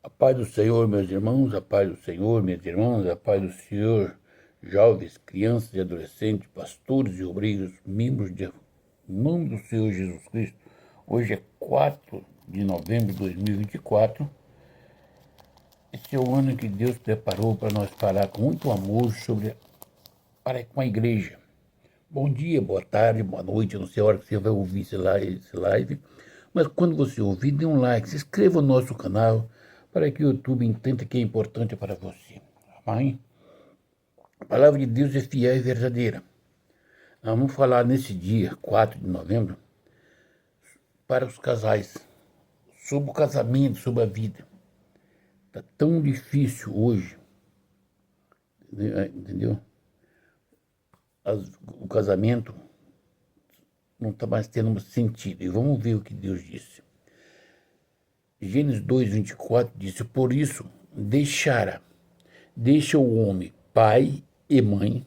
A paz do Senhor, meus irmãos, a paz do Senhor, minhas irmãs, a paz do Senhor, jovens, crianças e adolescentes, pastores e obreiros, membros de em nome do Senhor Jesus Cristo. Hoje é 4 de novembro de 2024. Esse é o ano que Deus preparou para nós falar com muito amor para com a igreja. Bom dia, boa tarde, boa noite, eu não sei a hora que você vai ouvir esse live, mas quando você ouvir, dê um like, se inscreva no nosso canal, para que o YouTube entenda que é importante para você. Amém? A palavra de Deus é fiel e verdadeira. Nós vamos falar nesse dia, 4 de novembro, para os casais, sobre o casamento, sobre a vida. Está tão difícil hoje, entendeu? O casamento não está mais tendo sentido. E vamos ver o que Deus disse. Gênesis 2:24 disse: por isso deixa o homem pai e mãe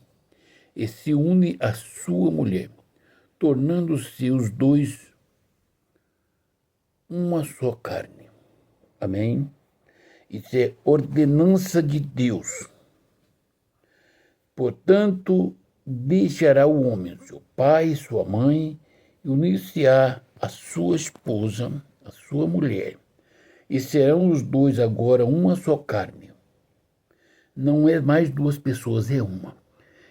e se une à sua mulher, tornando-se os dois uma só carne. Amém? Isso é ordenança de Deus. Portanto, deixará o homem seu pai e sua mãe e unir-se-á a sua esposa, a sua mulher, e serão os dois agora uma só carne. Não é mais duas pessoas, é uma.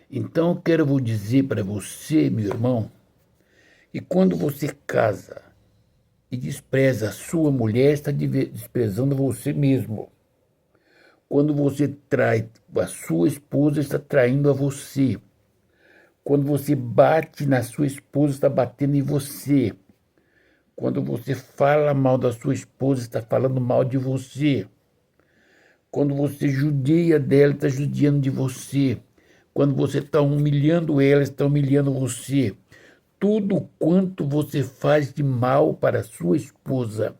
Então eu quero vou dizer para você, meu irmão, que quando você casa e despreza a sua mulher, está desprezando você mesmo. Quando você trai a sua esposa, está traindo a você. Quando você bate na sua esposa, está batendo em você. Quando você fala mal da sua esposa, está falando mal de você. Quando você judia dela, está judiando de você. Quando você está humilhando ela, está humilhando você. Tudo quanto você faz de mal para a sua esposa,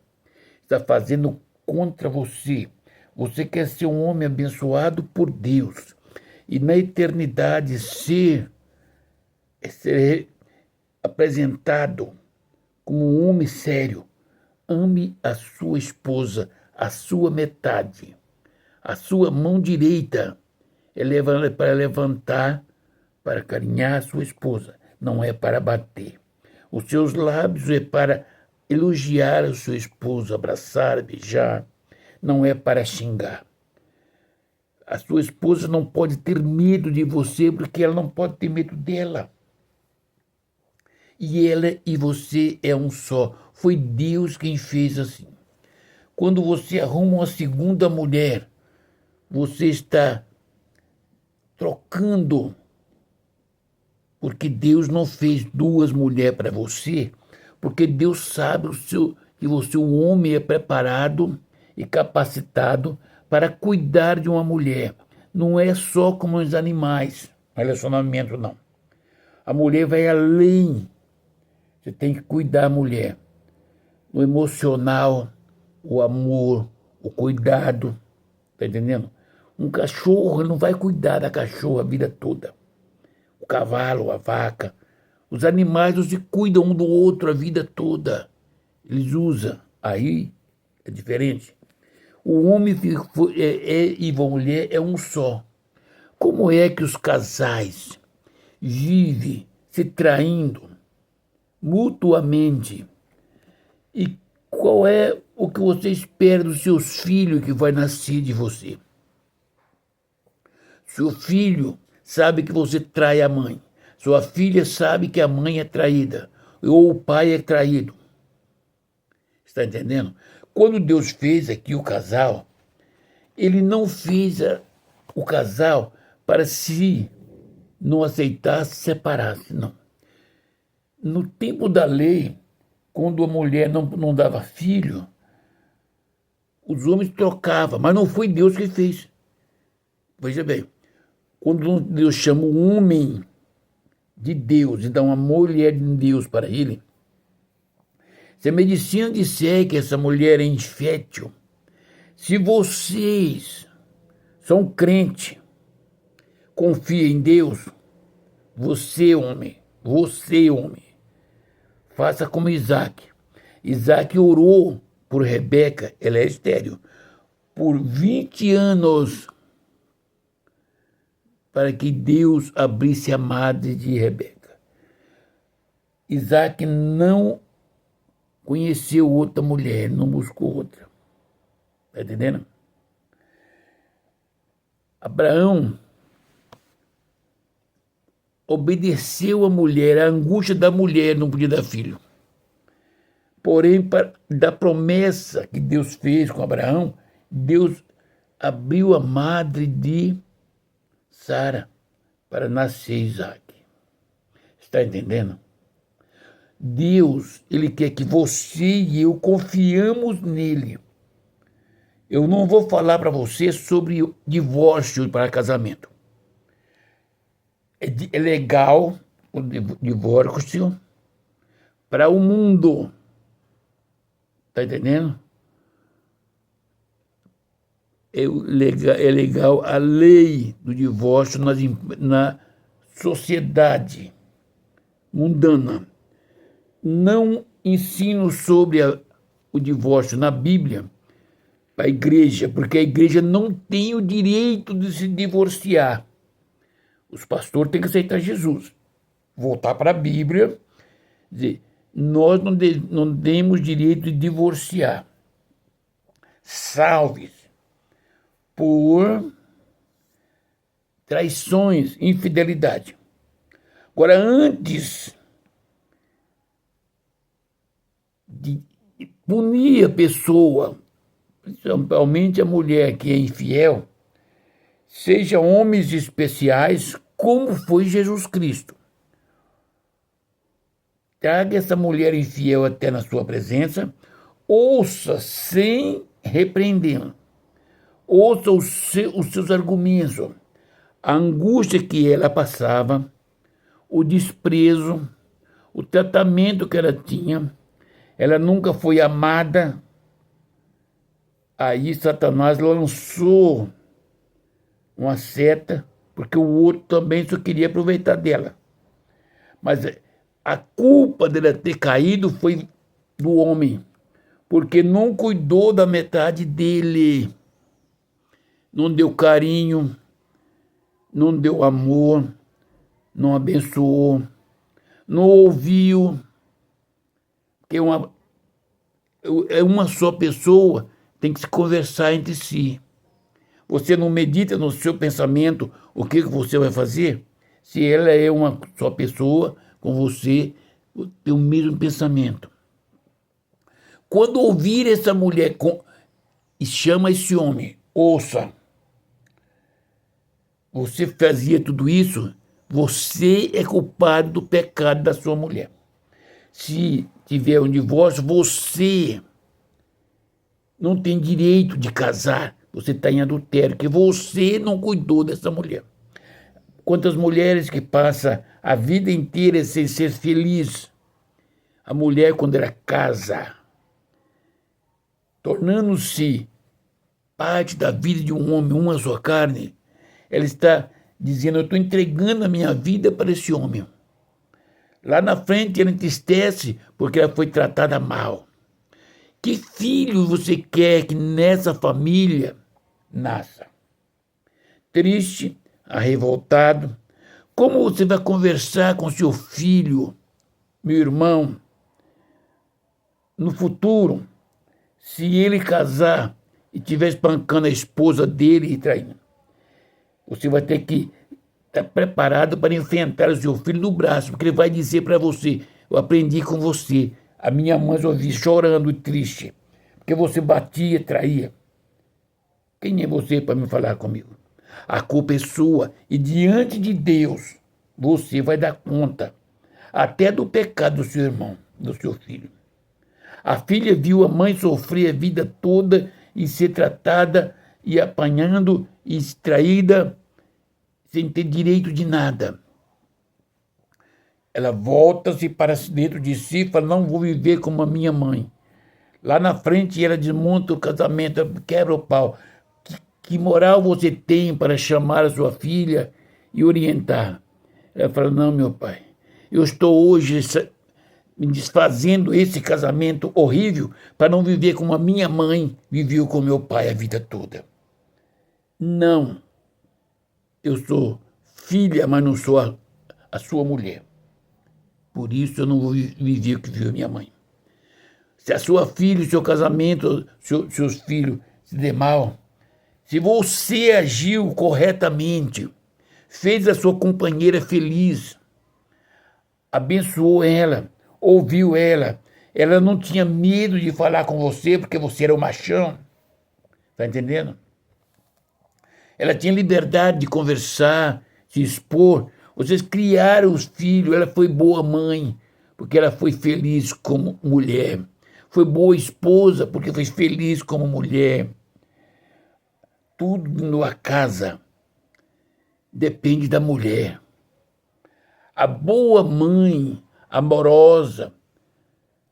está fazendo contra você. Você quer ser um homem abençoado por Deus e na eternidade ser apresentado como um homem sério. Ame a sua esposa, a sua metade. A sua mão direita é para levantar, para carinhar a sua esposa, não é para bater. Os seus lábios é para elogiar a sua esposa, abraçar, beijar, não é para xingar. A sua esposa não pode ter medo de você, porque ela não pode ter medo dela. E ela e você é um só. Foi Deus quem fez assim. Quando você arruma uma segunda mulher, você está trocando, porque Deus não fez duas mulheres para você, porque Deus sabe que você, o homem, é preparado e capacitado para cuidar de uma mulher. Não é só como os animais, relacionamento não. A mulher vai além. Você tem que cuidar da mulher. O emocional, o amor, o cuidado. Está entendendo? Um cachorro não vai cuidar da cachorra a vida toda. O cavalo, a vaca. Os animais não se cuidam um do outro a vida toda. Eles usam. Aí é diferente. O homem e a mulher é um só. Como é que os casais vivem se traindo mutuamente? E qual é o que você espera dos seus filhos que vai nascer de você? Seu filho sabe que você trai a mãe. Sua filha sabe que a mãe é traída. Ou o pai é traído. Está entendendo? Quando Deus fez aqui o casal, ele não fez o casal para se não aceitar, se separasse, não. No tempo da lei, quando a mulher não dava filho, os homens trocavam, mas não foi Deus que fez. Veja bem, quando Deus chama um homem de Deus e dá uma mulher de Deus para ele, se a medicina disser que essa mulher é infértil, se vocês são crentes, confia em Deus, você homem, faça como Isaac. Isaac orou por Rebeca, ela é estéril. por 20 anos para que Deus abrisse a madre de Rebeca. Isaac não conheceu outra mulher, não buscou outra. Está entendendo? Abraão obedeceu a mulher, a angústia da mulher não podia dar filho. Porém, da promessa que Deus fez com Abraão, Deus abriu a madre de Sara para nascer Isaac. Está entendendo? Deus, Ele quer que você e eu confiamos nele. Eu não vou falar para você sobre divórcio para casamento. É legal o divórcio para o mundo. Está entendendo? É legal a lei do divórcio na sociedade mundana. Não ensino sobre o divórcio na Bíblia para a igreja, porque a igreja não tem o direito de se divorciar. Os pastores têm que aceitar Jesus. Voltar para a Bíblia, dizer, nós não temos direito de divorciar. Salve-se por traições, infidelidade. Agora, antes de punir a pessoa, principalmente a mulher que é infiel, seja homens especiais, como foi Jesus Cristo. Traga essa mulher infiel até na sua presença, ouça sem repreendê-la. Ouça os seus argumentos, a angústia que ela passava, o desprezo, o tratamento que ela tinha. Ela nunca foi amada. Aí Satanás lançou uma seta, porque o outro também só queria aproveitar dela. Mas a culpa dela ter caído foi do homem, porque não cuidou da metade dele. Não deu carinho, não deu amor, não abençoou, não ouviu. Porque é uma só pessoa, tem que se conversar entre si. Você não medita no seu pensamento o que você vai fazer? Se ela é uma só pessoa, com você tem o mesmo pensamento. Quando ouvir essa mulher e chama esse homem, ouça. Você fazia tudo isso, você é culpado do pecado da sua mulher. Se tiver um divórcio, você não tem direito de casar. Você está em adultério, porque você não cuidou dessa mulher. Quantas mulheres que passam a vida inteira sem ser feliz. A mulher, quando ela casa, tornando-se parte da vida de um homem, uma só carne, ela está dizendo, eu estou entregando a minha vida para esse homem. Lá na frente ela entristece porque ela foi tratada mal. Que filho você quer que nessa família nasça? Triste, revoltado. Como você vai conversar com seu filho, meu irmão, no futuro, se ele casar e estiver espancando a esposa dele e traindo? Você vai ter que estar preparado para enfrentar o seu filho no braço, porque ele vai dizer para você, eu aprendi com você. A minha mãe eu ouvi chorando e triste, porque você batia, traía. Quem é você para me falar comigo? A culpa é sua e diante de Deus você vai dar conta até do pecado do seu irmão, do seu filho. A filha viu a mãe sofrer a vida toda e ser tratada e apanhando e extraída sem ter direito de nada. Ela volta-se para dentro de si e fala, não vou viver como a minha mãe. Lá na frente ela desmonta o casamento, quebra o pau. Que moral você tem para chamar a sua filha e orientar? Ela fala, não, meu pai, eu estou hoje me desfazendo esse casamento horrível para não viver como a minha mãe viveu com meu pai a vida toda. Não. Eu sou filha, mas não sou a sua mulher. Por isso eu não vou viver o que viveu minha mãe. Se a sua filha, o seu casamento, seus filhos se der mal, se você agiu corretamente, fez a sua companheira feliz, abençoou ela, ouviu ela, ela não tinha medo de falar com você porque você era o machão, tá entendendo? Ela tinha liberdade de conversar, se expor. Vocês criaram os filhos, ela foi boa mãe, porque ela foi feliz como mulher. Foi boa esposa, porque foi feliz como mulher. Tudo numa casa depende da mulher. A boa mãe, amorosa,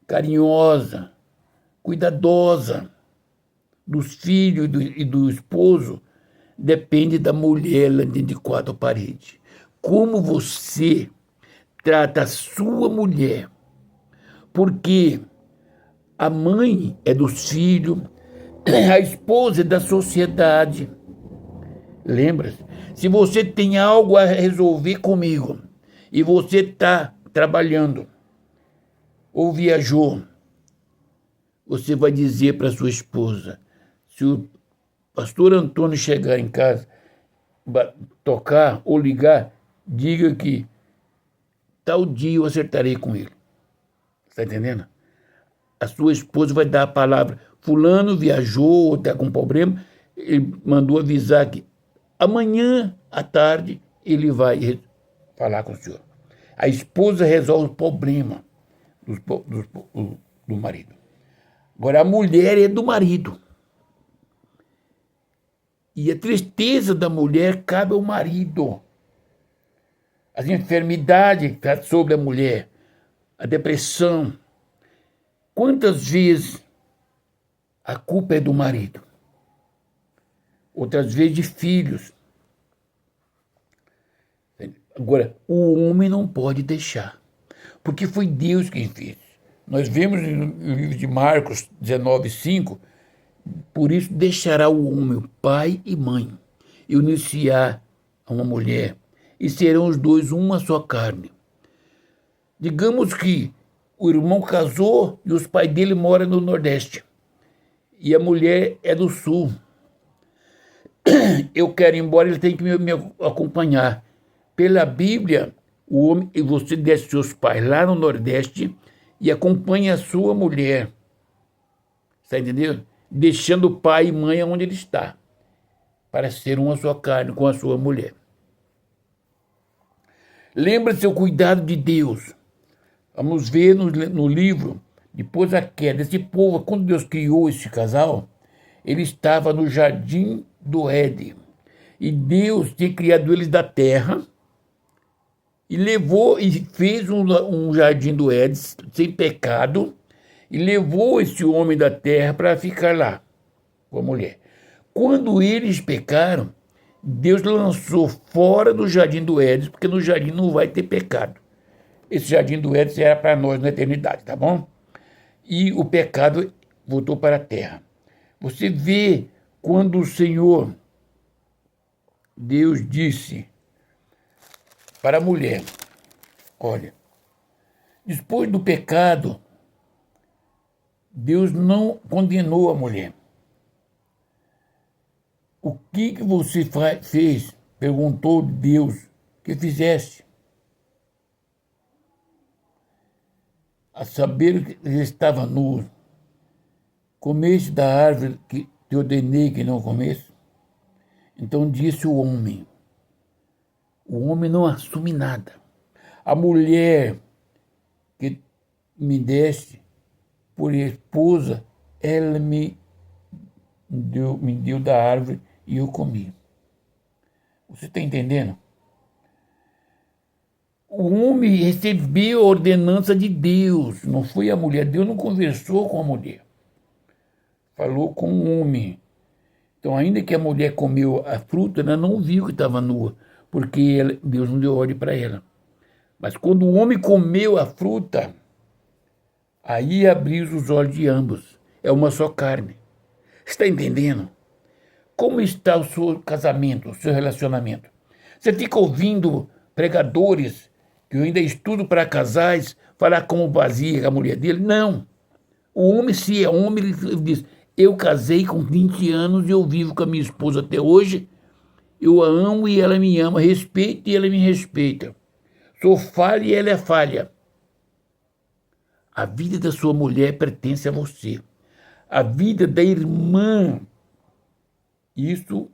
carinhosa, cuidadosa dos filhos e do esposo, depende da mulher lá dentro de quatro paredes. Como você trata a sua mulher, porque a mãe é dos filhos, a esposa é da sociedade. Lembra-se? Se você tem algo a resolver comigo e você está trabalhando ou viajou, você vai dizer para sua esposa, se o pastor Antônio chegar em casa, tocar ou ligar, diga que tal dia eu acertarei com ele. Está entendendo? A sua esposa vai dar a palavra, fulano viajou ou está com problema, ele mandou avisar que amanhã à tarde ele vai falar com o senhor. A esposa resolve o problema do marido. Agora, a mulher é do marido. E a tristeza da mulher cabe ao marido. As enfermidades sobre a mulher, a depressão. Quantas vezes a culpa é do marido? Outras vezes de filhos. Agora, o homem não pode deixar, porque foi Deus quem fez. Nós vemos no livro de Marcos 19:5, por isso deixará o homem, o pai e mãe, e unir-se-á a uma mulher, e serão os dois uma só carne. Digamos que o irmão casou e os pais dele moram no Nordeste, e a mulher é do Sul. Eu quero ir embora, ele tem que me acompanhar. Pela Bíblia, o homem, e você deixa seus pais lá no Nordeste e acompanha a sua mulher. Está entendendo? Deixando o pai e mãe onde ele está, para ser uma só carne com a sua mulher. Lembra-se o cuidado de Deus. Vamos ver no livro, depois da queda, esse povo, quando Deus criou esse casal, ele estava no jardim do Éden. E Deus tinha criado eles da terra e levou e fez um jardim do Éden sem pecado e levou esse homem da terra para ficar lá com a mulher. Quando eles pecaram, Deus lançou fora do jardim do Éden, porque no jardim não vai ter pecado. Esse jardim do Éden era para nós na eternidade, tá bom? E o pecado voltou para a terra. Você vê quando o Senhor, Deus disse para a mulher, olha, depois do pecado, Deus não condenou a mulher. O que você fez? Perguntou Deus. O que fizeste? A saber que estava nu, comeste da árvore que te ordenei que não comesse? Então disse o homem não assume nada. A mulher que me deste por esposa, ela me deu da árvore e eu comi. Você está entendendo? O homem recebeu a ordenança de Deus, não foi a mulher. Deus não conversou com a mulher. Falou com o homem. Então, ainda que a mulher comeu a fruta, ela não viu que estava nua, porque Deus não deu ordem para ela. Mas quando o homem comeu a fruta, Aí abriu os olhos de ambos. É uma só carne. Está entendendo? Como está o seu casamento, o seu relacionamento? Você fica ouvindo pregadores, que eu ainda estudo para casais, falar como vazia a mulher dele? Não. O homem, se é homem, ele diz, eu casei com 20 anos e eu vivo com a minha esposa até hoje, eu a amo e ela me ama, respeito e ela me respeita. Sou falha e ela é falha. A vida da sua mulher pertence a você. A vida da irmã, isso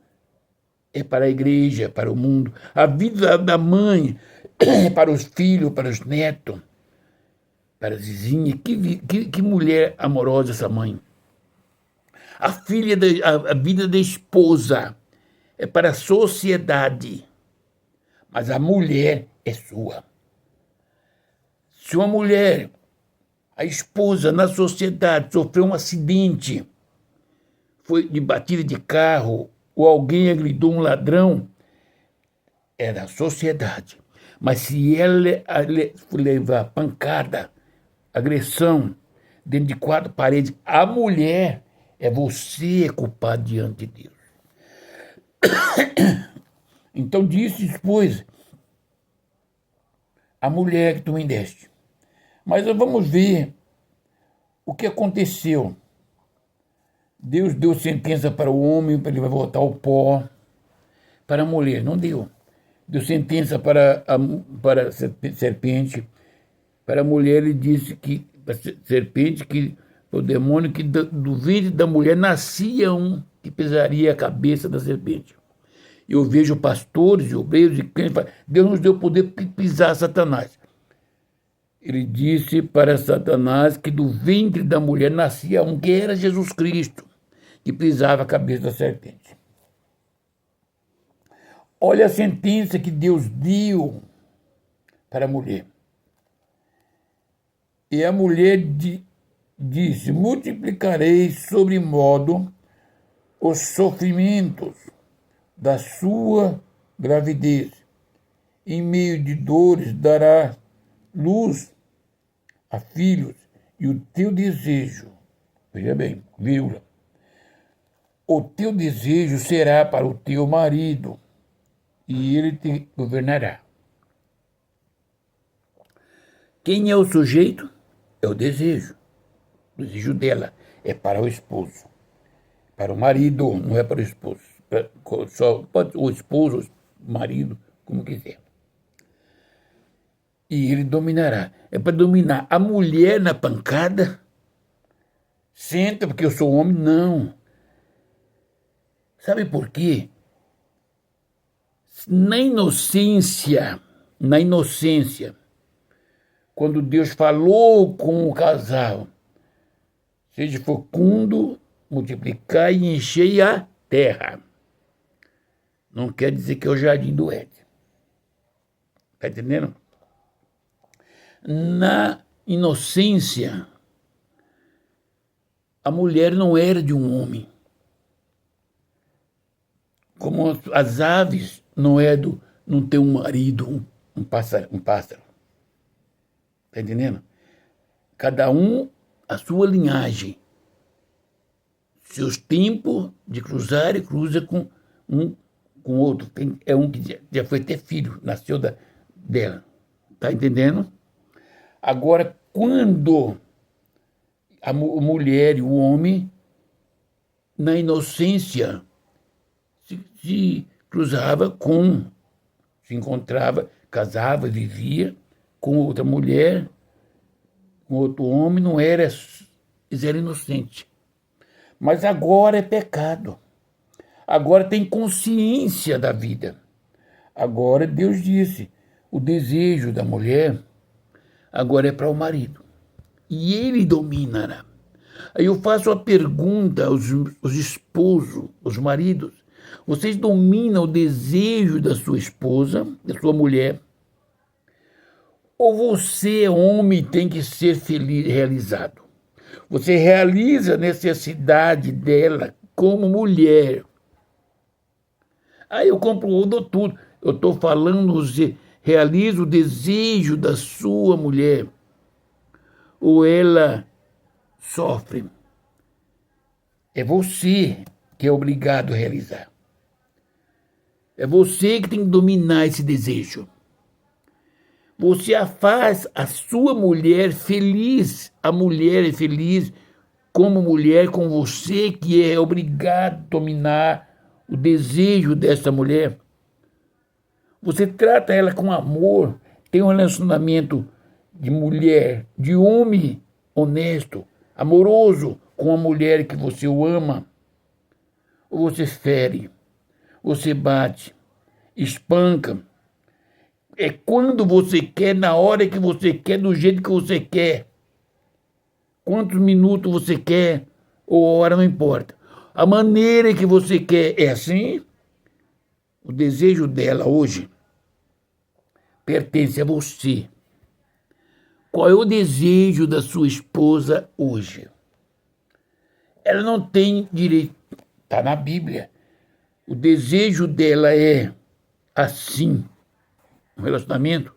é para a igreja, para o mundo. A vida da mãe é para os filhos, para os netos, para as vizinhas. Que mulher amorosa essa mãe. A vida da esposa é para a sociedade, mas a mulher é sua. Se uma mulher, a esposa na sociedade, sofreu um acidente, foi de batida de carro, ou alguém agridou um ladrão, é da sociedade. Mas se ela levar pancada, agressão, dentro de 4 paredes, a mulher é você culpado diante de Deus. Então disse depois a mulher que tu me deste. Mas vamos ver o que aconteceu. Deus deu sentença para o homem, para ele voltar ao pó. Para a mulher, não deu. Deu sentença para a serpente. Para a mulher, ele disse que, para a serpente, que o demônio, que do ventre da mulher nascia um que pisaria a cabeça da serpente. Eu vejo pastores, obreiros e crentes, Deus nos deu poder de pisar Satanás. Ele disse para Satanás que do ventre da mulher nascia um que era Jesus Cristo, que pisava a cabeça da serpente. Olha a sentença que Deus deu para a mulher. E a mulher disse, multiplicarei sobremodo os sofrimentos da sua gravidez. Em meio de dores dará luz a filhos, e o teu desejo, veja bem, vírgula, o teu desejo será para o teu marido, e ele te governará. Quem é o sujeito? É o desejo. O desejo dela é para o esposo. Para o marido, não é para o esposo. Só pode o esposo, o marido, como quiser. E ele dominará. É para dominar a mulher na pancada. Senta porque eu sou homem. Não. Sabe por quê? Na inocência, quando Deus falou com o casal, seja fecundo, multiplicar e encher a terra. Não quer dizer que é o jardim do Éden. Está entendendo? Na inocência, a mulher não era de um homem. Como as aves não tem um marido, um pássaro. Está entendendo? Cada um a sua linhagem. Seus tempos de cruzar e cruza com outro. É um que já foi ter filho, nasceu dela. Está entendendo? Agora, quando a mulher e o homem, na inocência, se cruzava se encontrava, casava, vivia com outra mulher, com outro homem, não era, eles eram inocentes. Mas agora é pecado. Agora tem consciência da vida. Agora Deus disse, o desejo da mulher agora é para o marido. E ele dominará. Aí eu faço a pergunta aos esposos, aos maridos. Vocês dominam o desejo da sua esposa, da sua mulher? Ou você, homem, tem que ser feliz, realizado? Você realiza a necessidade dela como mulher. Aí eu compro ou dou tudo. Eu estou falando, você realiza o desejo da sua mulher. ou ela sofre. É você que é obrigado a realizar. É você que tem que dominar esse desejo. Você faz a sua mulher feliz. A mulher é feliz como mulher com você, que é obrigado a dominar o desejo dessa mulher. Você trata ela com amor, tem um relacionamento de mulher, de homem honesto, amoroso com a mulher que você o ama. Ou você fere, você bate, espanca. É quando você quer, na hora que você quer, do jeito que você quer. Quantos minutos você quer, ou hora, não importa. A maneira que você quer é assim. O desejo dela hoje pertence a você. Qual é o desejo da sua esposa hoje? Ela não tem direito, está na Bíblia. O desejo dela é assim, um relacionamento.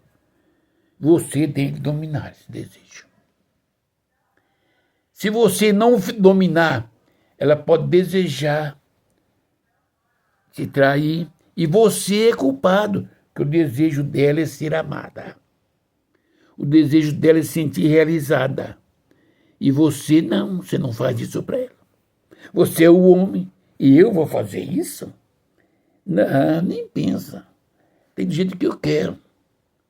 Você tem que dominar esse desejo. Se você não dominar, ela pode desejar se trair, e você é culpado, porque o desejo dela é ser amada. O desejo dela é se sentir realizada. E você não faz isso para ela. Você é o homem, e eu vou fazer isso? Não, nem pensa. Tem do jeito que eu quero.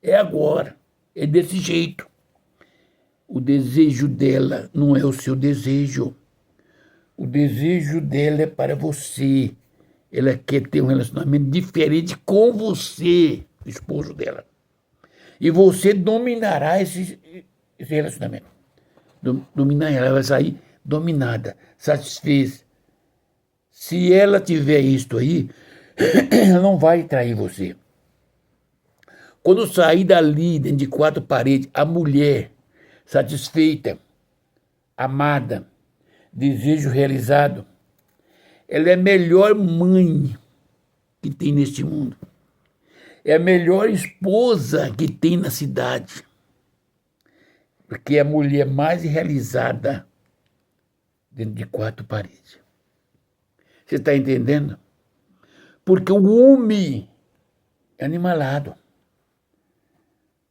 É agora, é desse jeito. O desejo dela não é o seu desejo. O desejo dela é para você. Ela quer ter um relacionamento diferente com você, esposo dela. E você dominará esse relacionamento. Dominar ela, vai sair dominada, satisfeita. Se ela tiver isto aí, ela não vai trair você. Quando sair dali, dentro de quatro paredes, a mulher satisfeita, amada, desejo realizado, ela é a melhor mãe que tem neste mundo. É a melhor esposa que tem na cidade. Porque é a mulher mais realizada dentro de quatro paredes. Você está entendendo? Porque o homem é animalado.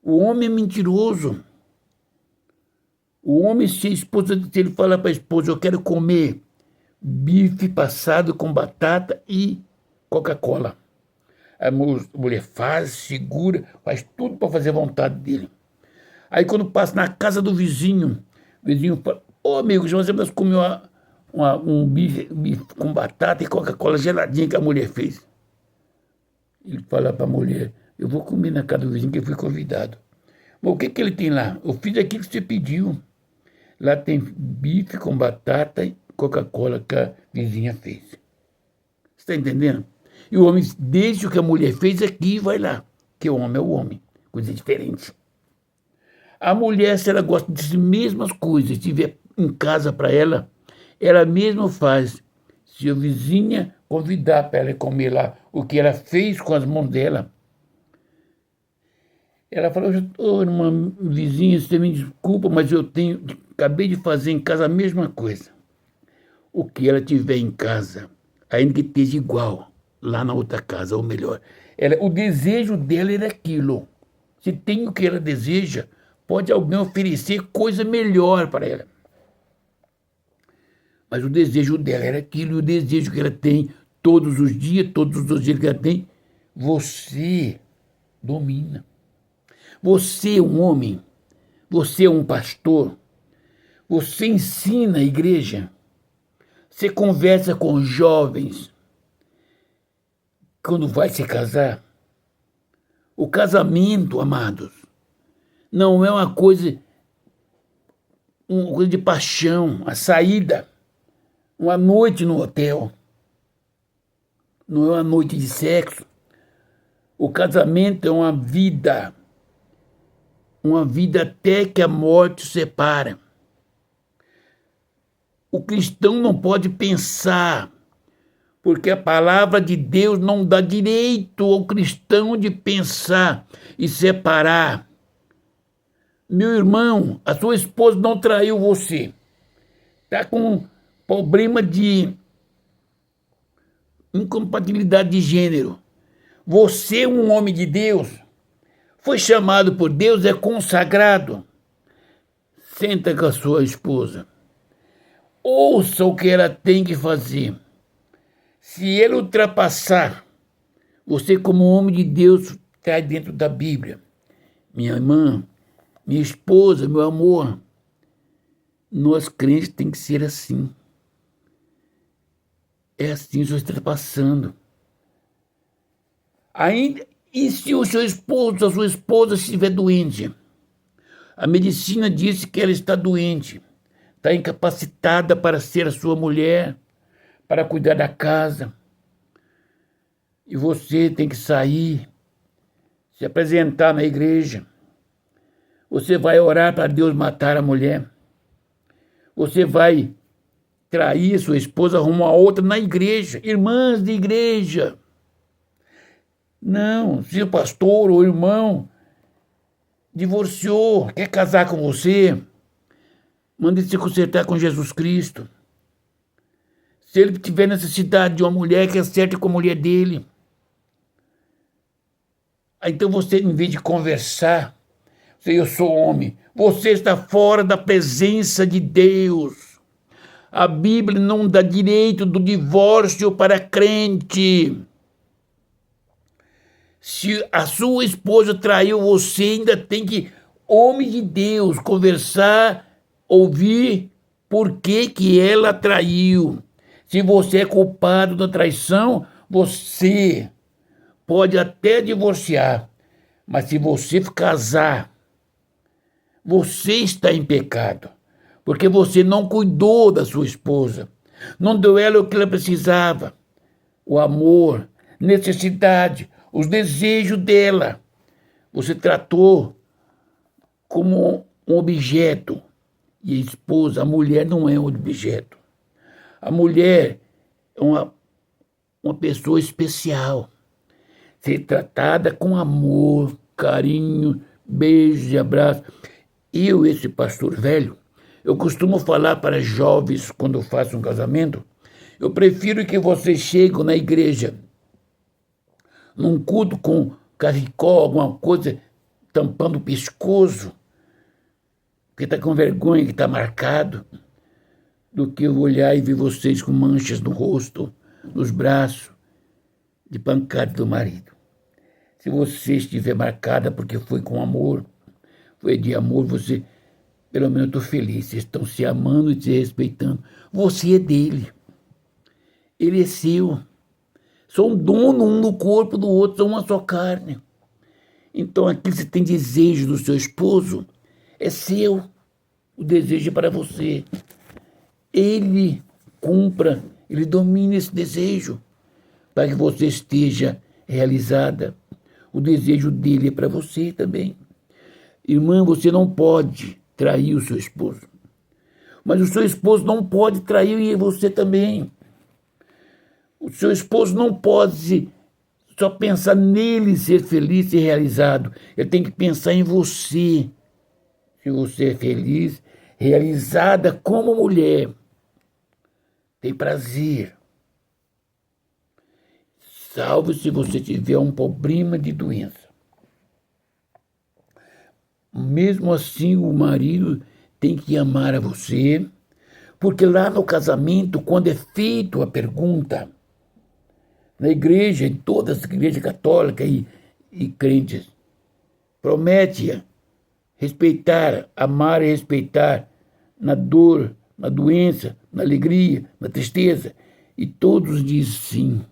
O homem é mentiroso. O homem, se ele falar para a esposa, eu quero comer bife passado com batata e Coca-Cola. A mulher faz, segura, faz tudo para fazer a vontade dele. Aí quando passa na casa do vizinho, o vizinho fala, amigo, nós comemos um bife com batata e Coca-Cola geladinha que a mulher fez. Ele fala para a mulher, eu vou comer na casa do vizinho que eu fui convidado. Mas o que ele tem lá? Eu fiz aquilo que você pediu. Lá tem bife com batata e Coca-Cola que a vizinha fez. Você está entendendo? E o homem deixa o que a mulher fez aqui e vai lá. Porque o homem é o homem. Coisa diferente. A mulher, se ela gosta das mesmas coisas, se tiver em casa para ela mesma faz. Se a vizinha convidar para ela comer lá o que ela fez com as mãos dela, ela falou, irmã vizinha, você me desculpa, mas acabei de fazer em casa a mesma coisa. O que ela tiver em casa, ainda que esteja igual lá na outra casa, ou melhor, o desejo dela era aquilo. Se tem o que ela deseja, pode alguém oferecer coisa melhor para ela. Mas o desejo dela era aquilo, e o desejo que ela tem todos os dias que ela tem, você domina. Você é um homem, você é um pastor, você ensina a igreja, você conversa com jovens quando vai se casar. O casamento, amados, não é uma coisa de paixão, a saída, uma noite no hotel, não é uma noite de sexo. O casamento é uma vida até que a morte separa. O cristão não pode pensar, porque a palavra de Deus não dá direito ao cristão de pensar e separar Meu irmão, a sua esposa não traiu você. Está com problema de incompatibilidade de gênero. Você, um homem de Deus, foi chamado por Deus, é consagrado. Senta com a sua esposa. Ouça o que ela tem que fazer. Se ele ultrapassar, você como homem de Deus está dentro da Bíblia. Minha irmã, minha esposa, meu amor, nós crentes tem que ser assim. É assim que você está passando. Ainda, e se o seu esposo, a sua esposa estiver doente? A medicina disse que ela está doente, está incapacitada para ser a sua mulher, para cuidar da casa. E você tem que sair, se apresentar na igreja. Você vai orar para Deus matar a mulher. Você vai trair sua esposa, arrumar outra na igreja. Irmãs de igreja. Não, se o pastor ou irmão divorciou, quer casar com você, mande se consertar com Jesus Cristo. Se ele tiver necessidade de uma mulher, que acerte com a mulher dele. Então você, em vez de conversar, eu sou homem, você está fora da presença de Deus. A Bíblia não dá direito do divórcio para crente. Se a sua esposa traiu você, ainda tem que, homem de Deus, conversar, ouvir por que ela traiu. Se você é culpado da traição, você pode até divorciar. Mas se você casar, você está em pecado. Porque você não cuidou da sua esposa. Não deu ela o que ela precisava. O amor, necessidade, os desejos dela. Você tratou como um objeto. E a esposa, a mulher não é um objeto. A mulher é uma pessoa especial. Ser tratada com amor, carinho, beijo e abraço. Eu, esse pastor velho, eu costumo falar para jovens quando eu faço um casamento, eu prefiro que vocês cheguem na igreja num culto com caricó, alguma coisa, tampando o pescoço, que está com vergonha, que está marcado, do que eu olhar e ver vocês com manchas no rosto, nos braços, de pancada do marido. Se você estiver marcada porque foi com amor, foi de amor, você, pelo menos eu estou feliz, vocês estão se amando e se respeitando. Você é dele, ele é seu. São dono um no corpo do outro, são uma só carne. Então aquilo que você tem desejo do seu esposo, é seu. O desejo é para você. Ele cumpra, ele domina esse desejo, para que você esteja realizada. O desejo dele é para você também. Irmã, você não pode trair o seu esposo. Mas o seu esposo não pode trair você também. O seu esposo não pode só pensar nele ser feliz e realizado. Ele tem que pensar em você. Se você é feliz, realizada como mulher, tem prazer. Salvo se você tiver um problema de doença. Mesmo assim, o marido tem que amar a você, porque lá no casamento, quando é feita a pergunta, na igreja, em todas as igrejas católicas e crentes, promete respeitar, amar e respeitar na dor, na doença, na alegria, na tristeza. E todos dizem sim.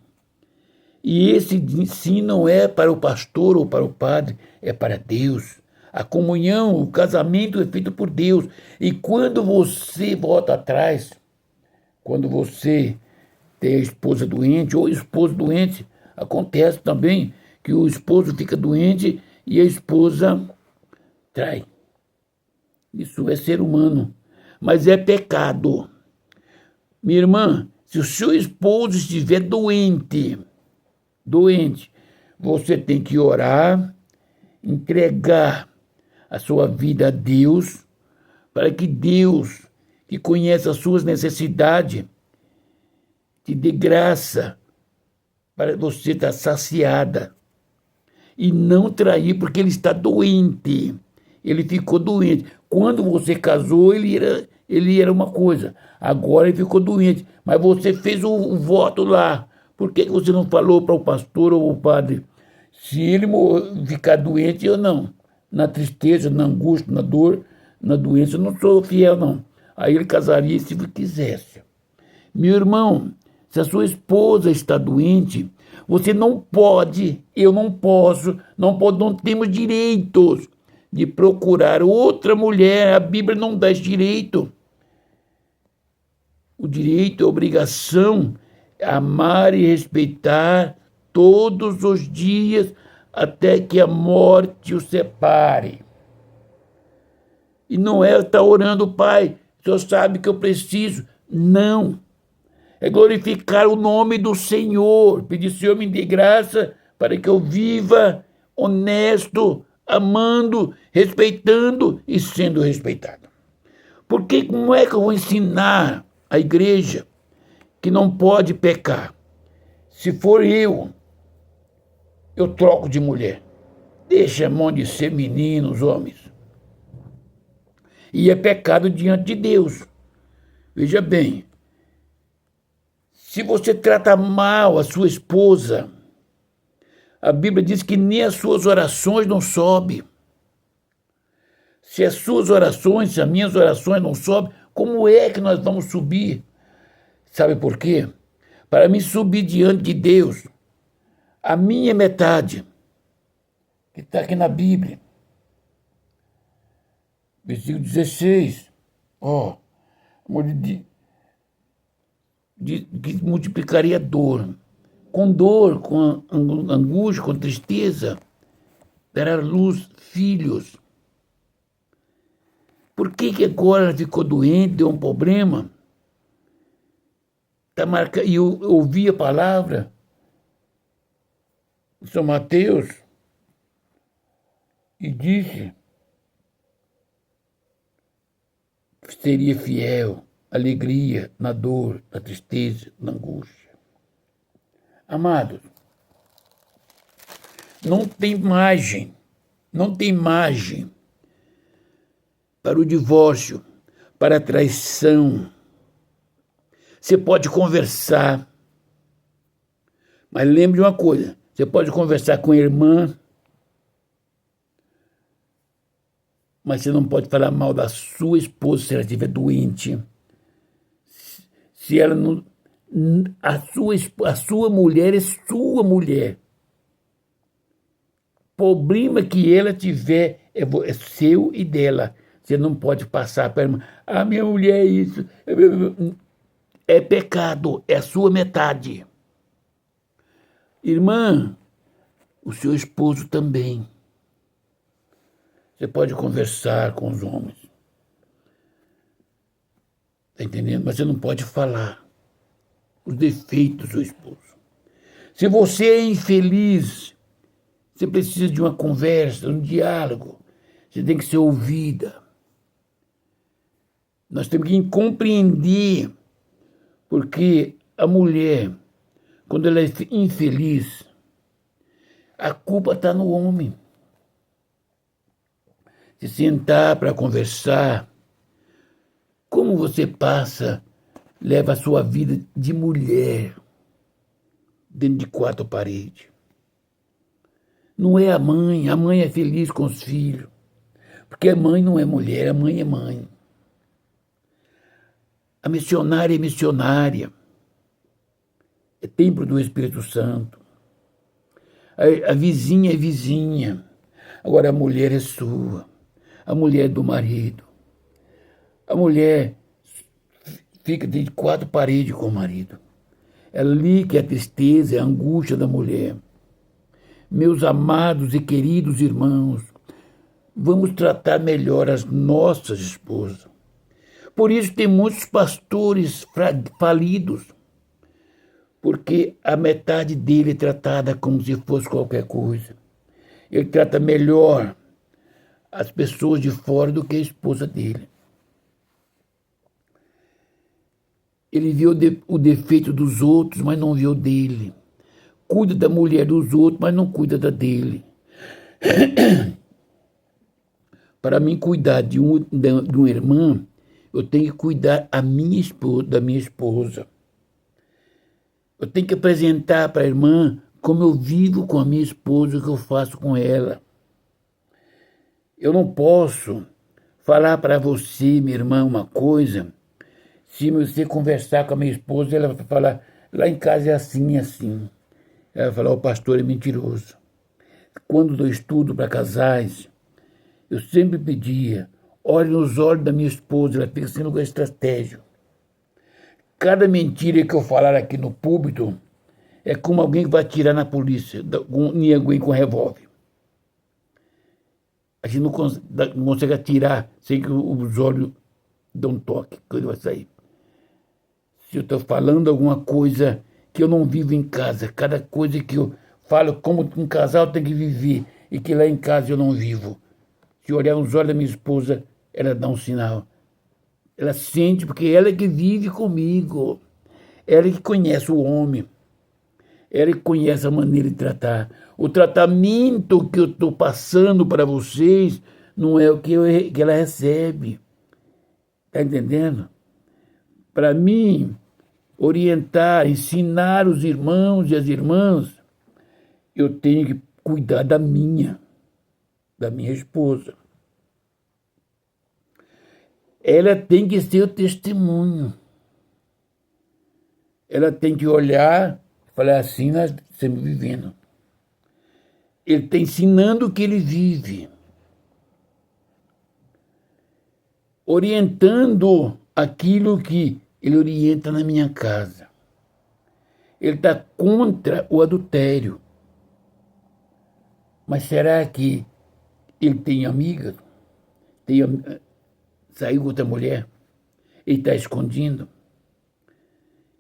E esse sim não é para o pastor ou para o padre, é para Deus. A comunhão, o casamento é feito por Deus. E quando você volta atrás, quando você tem a esposa doente ou esposo doente, acontece também que o esposo fica doente e a esposa trai. Isso é ser humano, mas é pecado. Minha irmã, se o seu esposo estiver doente, você tem que orar, entregar a sua vida a Deus, para que Deus, que conhece as suas necessidades, te dê graça para você estar saciada. E não trair porque ele está doente. Ele ficou doente. Quando você casou, ele era uma coisa. Agora ele ficou doente. Mas você fez o voto lá. Por que você não falou para o pastor ou o padre se ele ficar doente ou não? Na tristeza, na angústia, na dor, na doença, eu não sou fiel, não. Aí ele casaria se ele quisesse. Meu irmão, se a sua esposa está doente, você não pode, eu não posso, não temos direitos de procurar outra mulher. A Bíblia não dá esse direito. O direito é a obrigação, amar e respeitar todos os dias até que a morte o separe. E não é estar orando, Pai, o Senhor sabe que eu preciso. Não. É glorificar o nome do Senhor. Pedir, Senhor, me dê graça para que eu viva honesto, amando, respeitando e sendo respeitado. Porque como é que eu vou ensinar a igreja que não pode pecar? Se for eu troco de mulher. Deixa a mão de ser meninos, homens. E é pecado diante de Deus. Veja bem, se você trata mal a sua esposa, a Bíblia diz que nem as suas orações não sobem. Se as suas orações, se as minhas orações não sobem, como é que nós vamos subir? Sabe por quê? Para mim subir diante de Deus, a minha metade, que está aqui na Bíblia, versículo 16, que multiplicaria dor, com angústia, com tristeza, dará à luz filhos. Por que agora ela ficou doente, deu um problema? E eu ouvi a palavra de São Mateus e disse que seria fiel, alegria na dor, na tristeza, na angústia. Amados, não tem margem para o divórcio, para a traição. Você pode conversar, mas lembre de uma coisa, você pode conversar com a irmã, mas você não pode falar mal da sua esposa se ela estiver doente. Se ela não... A sua mulher é sua mulher. O problema que ela tiver é seu e dela. Você não pode passar para a irmã. Ah, minha mulher é isso. É pecado, é a sua metade. Irmã, o seu esposo também. Você pode conversar com os homens. Está entendendo? Mas você não pode falar os defeitos do seu esposo. Se você é infeliz, você precisa de uma conversa, um diálogo. Você tem que ser ouvida. Nós temos que compreender, porque a mulher, quando ela é infeliz, a culpa está no homem. Se sentar para conversar, como você leva a sua vida de mulher dentro de quatro paredes. Não é a mãe é feliz com os filhos, porque a mãe não é mulher, a mãe é mãe. A missionária é missionária, é templo do Espírito Santo. A vizinha é vizinha, agora a mulher é sua. A mulher é do marido. A mulher fica de quatro paredes com o marido. É ali que é a tristeza, é a angústia da mulher. Meus amados e queridos irmãos, vamos tratar melhor as nossas esposas. Por isso tem muitos pastores falidos, porque a metade dele é tratada como se fosse qualquer coisa. Ele trata melhor as pessoas de fora do que a esposa dele. Ele vê o defeito dos outros, mas não vê o dele. Cuida da mulher dos outros, mas não cuida da dele. Para mim cuidar de uma irmã, eu tenho que cuidar da minha esposa. Eu tenho que apresentar para a irmã como eu vivo com a minha esposa, o que eu faço com ela. Eu não posso falar para você, minha irmã, uma coisa, se você conversar com a minha esposa, ela vai falar, lá em casa é assim, assim. Ela vai falar, o pastor é mentiroso. Quando eu estudo para casais, eu sempre pedia, olhe nos olhos da minha esposa, ela fica sendo com estratégia. Cada mentira que eu falar aqui no púlpito é como alguém que vai atirar na polícia, em alguém com revólver. A gente não consegue atirar sem que os olhos dão um toque, que ele vai sair. Se eu estou falando alguma coisa que eu não vivo em casa, cada coisa que eu falo como um casal tem que viver e que lá em casa eu não vivo. Se olhar nos olhos da minha esposa, ela dá um sinal. Ela sente, porque ela é que vive comigo. Ela é que conhece o homem. Ela é que conhece a maneira de tratar. O tratamento que eu estou passando para vocês não é o que ela recebe. Está entendendo? Para mim, orientar, ensinar os irmãos e as irmãs, eu tenho que cuidar da minha esposa. Ela tem que ser o testemunho. Ela tem que olhar e falar assim, nós estamos vivendo. Ele está ensinando o que ele vive. Orientando aquilo que ele orienta na minha casa. Ele está contra o adultério. Mas será que ele tem amigas? Saiu com outra mulher? Ele está escondendo?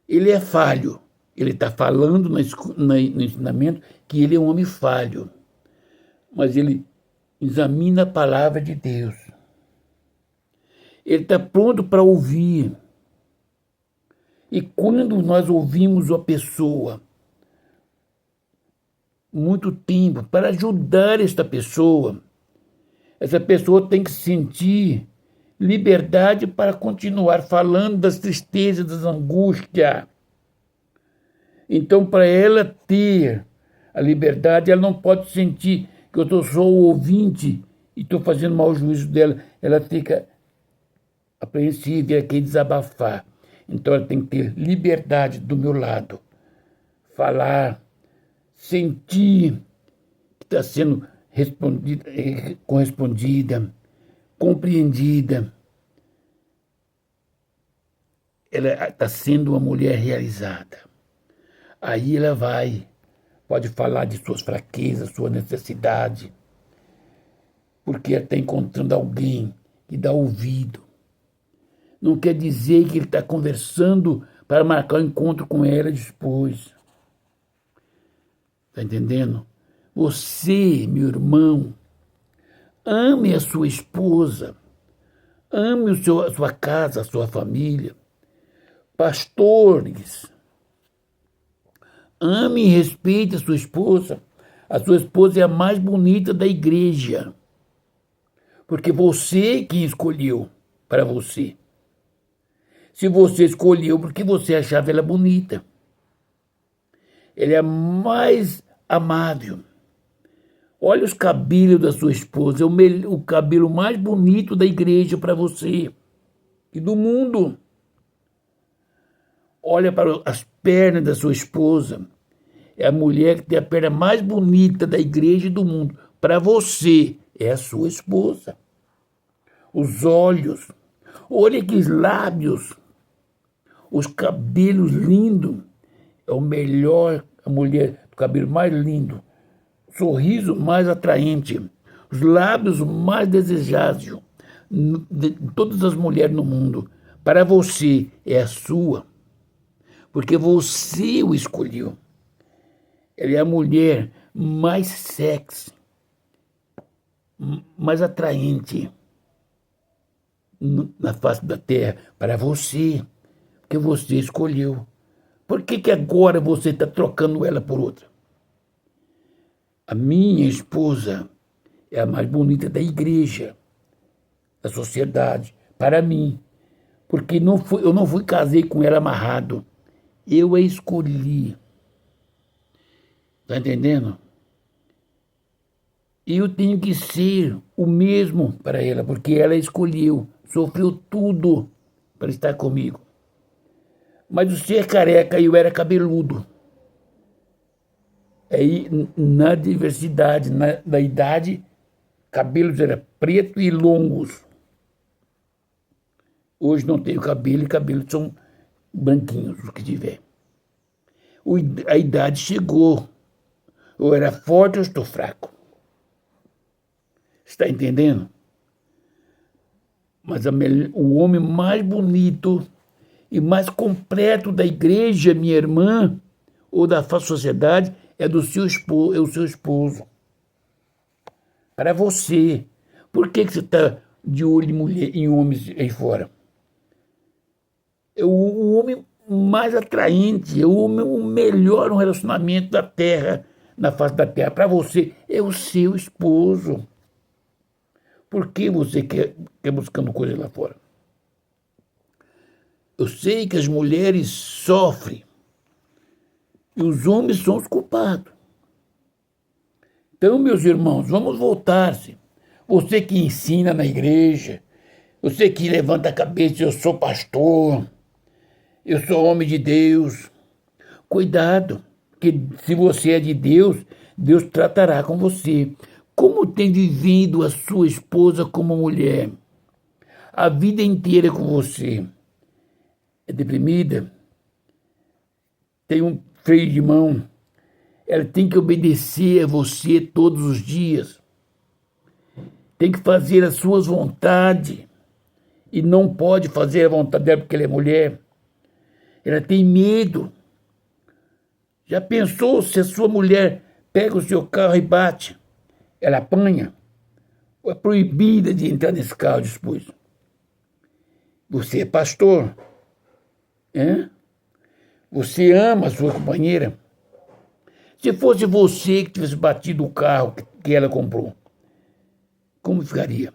Ele é falho. Ele está falando no ensinamento que ele é um homem falho. Mas ele examina a palavra de Deus. Ele está pronto para ouvir. E quando nós ouvimos uma pessoa muito tempo para ajudar essa pessoa tem que sentir liberdade para continuar falando das tristezas, das angústias. Então, para ela ter a liberdade, ela não pode sentir que eu estou só o ouvinte e estou fazendo mau juízo dela. Ela fica apreensiva, ela quer desabafar. Então, ela tem que ter liberdade do meu lado. Falar, sentir que está sendo correspondida, compreendida. Ela está sendo uma mulher realizada. Aí ela pode falar de suas fraquezas, sua necessidade, porque ela está encontrando alguém que dá ouvido. Não quer dizer que ele está conversando para marcar o encontro com ela depois. Está entendendo? Você, meu irmão, ame a sua esposa, ame a sua casa, a sua família. Pastores, ame e respeite a sua esposa. A sua esposa é a mais bonita da igreja, porque você que escolheu para você. Se você escolheu porque você achava ela bonita, ela é a mais amável. Olha os cabelos da sua esposa, é o cabelo mais bonito da igreja para você e do mundo. Olha para as pernas da sua esposa, é a mulher que tem a perna mais bonita da igreja e do mundo. Para você, é a sua esposa. Os olhos, olha que lábios, os cabelos lindos, é o melhor, a mulher, o cabelo mais lindo. Sorriso mais atraente, os lábios mais desejáveis de todas as mulheres no mundo. Para você, é a sua, porque você o escolheu. Ela é a mulher mais sexy mais atraente na face da terra para você, que você escolheu. Por que agora você está trocando ela por outra? A minha esposa é a mais bonita da igreja, da sociedade, para mim. Porque eu não fui casei com ela amarrado. Eu a escolhi. Está entendendo? E eu tenho que ser o mesmo para ela, porque ela escolheu, sofreu tudo para estar comigo. Mas você é careca e eu era cabeludo. Aí, na diversidade, da idade, cabelos eram pretos e longos. Hoje não tenho cabelo e cabelos são branquinhos, o que tiver. A idade chegou. Eu era forte ou estou fraco. Está entendendo? Mas o homem mais bonito e mais completo da igreja, minha irmã, ou da sociedade, é o seu esposo. Para você. Por que você está de olho em homens aí fora? É o homem mais atraente, é o melhor no relacionamento da terra, na face da terra. Para você, é o seu esposo. Por que você quer buscando coisas lá fora? Eu sei que as mulheres sofrem e os homens são os culpados. Então, meus irmãos, vamos voltar-se. Você que ensina na igreja, você que levanta a cabeça, eu sou pastor, eu sou homem de Deus. Cuidado, que se você é de Deus, Deus tratará com você. Como tem vivido a sua esposa como mulher? A vida inteira com você. É deprimida? Tem um freio de mão? Ela tem que obedecer a você todos os dias. Tem que fazer as suas vontades. E não pode fazer a vontade dela porque ela é mulher. Ela tem medo. Já pensou se a sua mulher pega o seu carro e bate? Ela apanha? Ou é proibida de entrar nesse carro depois? Você é pastor? Você ama a sua companheira? Se fosse você que tivesse batido o carro que ela comprou, como ficaria?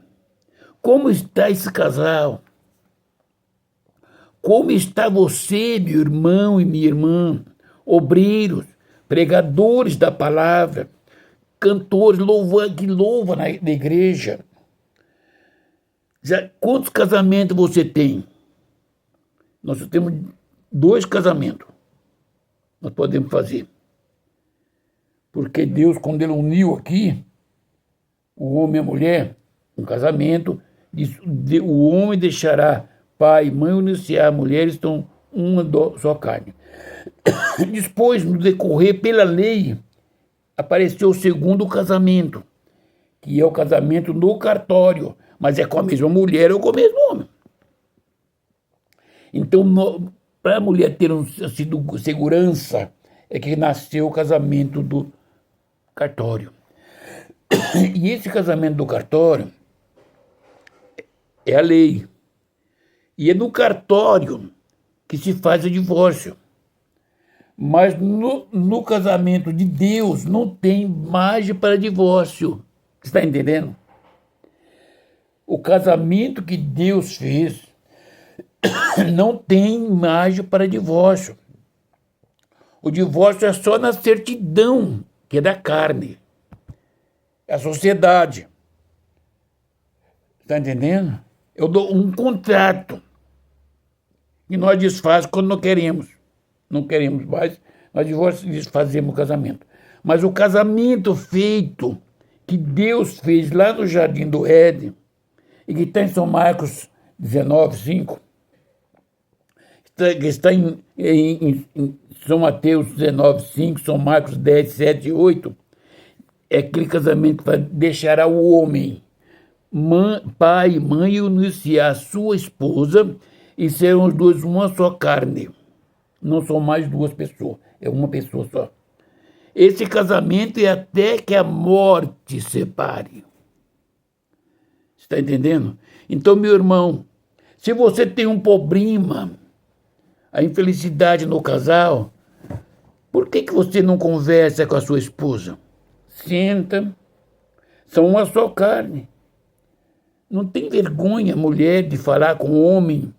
Como está esse casal? Como está você, meu irmão e minha irmã? Obreiros, pregadores da palavra, cantores que louvam na igreja. Quantos casamentos você tem? Nós temos 2 casamentos. Nós podemos fazer. Porque Deus, quando Ele uniu aqui, o homem e a mulher, um casamento, o homem deixará pai e mãe, unir-se a mulher, estão uma só carne. Depois, no decorrer, pela lei, apareceu o segundo casamento, que é o casamento no cartório, mas é com a mesma mulher ou com o mesmo homem. Então, para a mulher ter segurança, é que nasceu o casamento do cartório. E esse casamento do cartório é a lei. E é no cartório que se faz o divórcio. Mas no casamento de Deus não tem margem para divórcio. Você está entendendo? O casamento que Deus fez não tem margem para divórcio. O divórcio é só na certidão, que é da carne. É a sociedade. Está entendendo? Eu dou um contrato que nós desfazemos quando não queremos. Não queremos mais, nós desfazemos o casamento. Mas o casamento feito, que Deus fez lá no Jardim do Éden, e que está em São Marcos 19, 5, que está em São Mateus 19, 5, São Marcos 10, 7 e 8, é aquele casamento que deixará o homem, pai e mãe, unir-se a sua esposa, e serão os dois uma só carne. Não são mais 2 pessoas, é uma pessoa só. Esse casamento é até que a morte separe. Está entendendo? Então, meu irmão, se você tem um problema, a infelicidade no casal, por que você não conversa com a sua esposa? Senta, são uma só carne. Não tem vergonha, mulher, de falar com o homem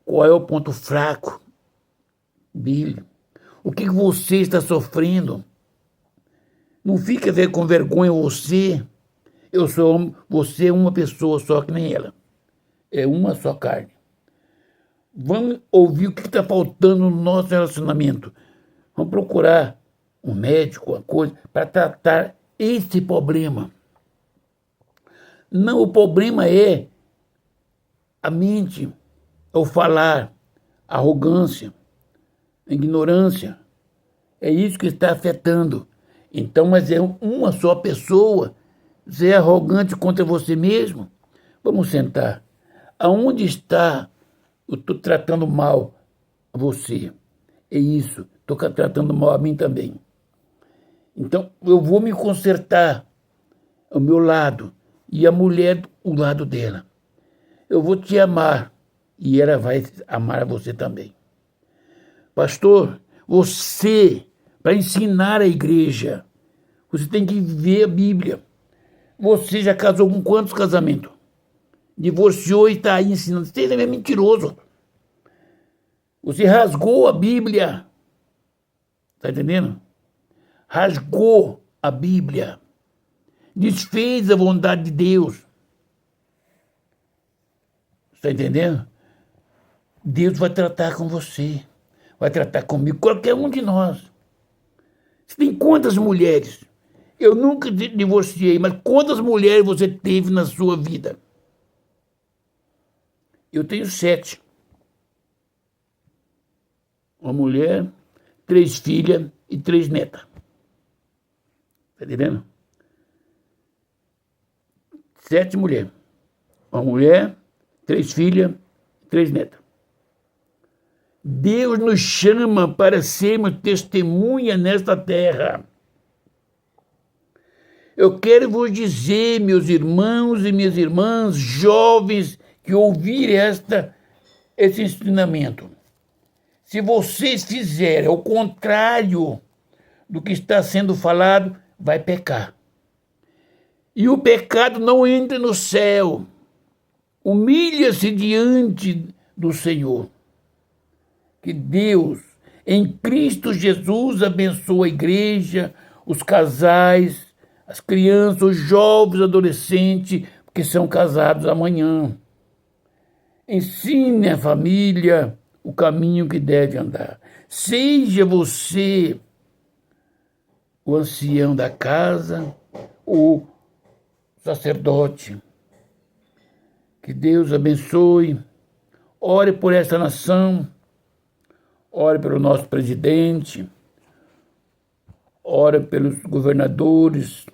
qual é o ponto fraco dele. O que você está sofrendo? Não fica com vergonha você. Você é uma pessoa só que nem ela. É uma só carne. Vamos ouvir o que está faltando no nosso relacionamento. Vamos procurar um médico, uma coisa, para tratar esse problema. Não, o problema é a mente, é o falar, a arrogância, a ignorância. É isso que está afetando. Então, mas é uma só pessoa. Você é arrogante contra você mesmo? Vamos sentar. Aonde está? Eu estou tratando mal a você. É isso. Estou tratando mal a mim também. Então, eu vou me consertar ao meu lado e a mulher o lado dela. Eu vou te amar e ela vai amar a você também. Pastor, você, para ensinar a igreja, você tem que ver a Bíblia. Você já casou com quantos casamentos? Divorciou e está aí ensinando. Você é mentiroso. Você rasgou a Bíblia. Está entendendo? Rasgou a Bíblia. Desfez a vontade de Deus. Está entendendo? Deus vai tratar com você. Vai tratar comigo, qualquer um de nós. Você tem quantas mulheres? Eu nunca divorciei, mas quantas mulheres você teve na sua vida? Eu tenho 7. Uma mulher, 3 filhas e 3 netas. Está entendendo? 7 mulheres. Uma mulher, 3 filhas e 3 netas. Deus nos chama para sermos testemunha nesta terra. Eu quero vos dizer, meus irmãos e minhas irmãs, jovens, que ouvirem esse ensinamento. Se vocês fizerem o contrário do que está sendo falado, vai pecar. E o pecado não entra no céu. Humilha-se diante do Senhor. Que Deus, em Cristo Jesus, abençoe a igreja, os casais, as crianças, os jovens, adolescentes, que são casados amanhã. Ensine a família o caminho que deve andar. Seja você o ancião da casa, o sacerdote. Que Deus abençoe. Ore por esta nação. Ore pelo nosso presidente. Ore pelos governadores,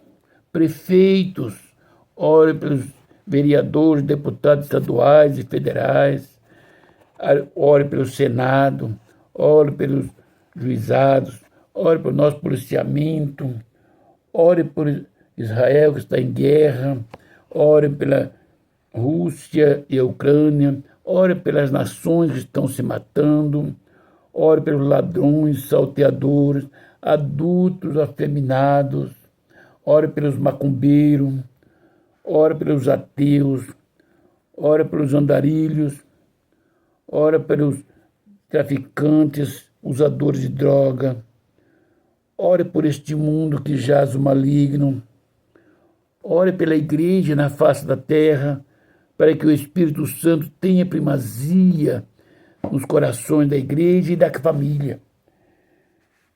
prefeitos. Ore pelos vereadores, deputados estaduais e federais. Ore pelo Senado. Ore pelos juizados. Ore pelo nosso policiamento. Ore por Israel, que está em guerra. Ore pela Rússia e a Ucrânia. Ore pelas nações que estão se matando. Ore pelos ladrões, salteadores, adultos, afeminados. Ore pelos macumbeiros. Ore pelos ateus. Ore pelos andarilhos. Ore pelos traficantes, usadores de droga. Ore por este mundo que jaz o maligno. Ore pela igreja na face da terra, para que o Espírito Santo tenha primazia nos corações da igreja e da família.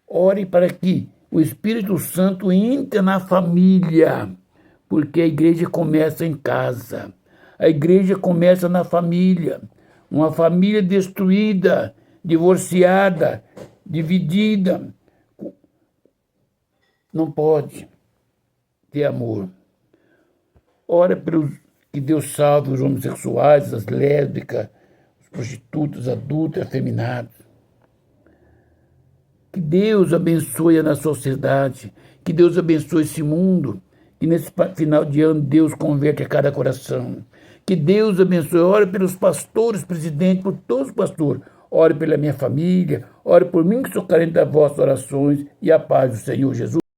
Ore para que o Espírito Santo entre na família, porque a igreja começa em casa. A igreja começa na família. Uma família destruída, divorciada, dividida, não pode ter amor. Ora pelos que Deus salve os homossexuais, as lésbicas, os prostitutos, adultos, afeminados. Que Deus abençoe a nossa sociedade, que Deus abençoe esse mundo, que e nesse final de ano Deus converte a cada coração. Que Deus abençoe. Ore pelos pastores, presidente, por todos os pastores. Ore pela minha família, ore por mim que sou carente das vossas orações e a paz do Senhor Jesus.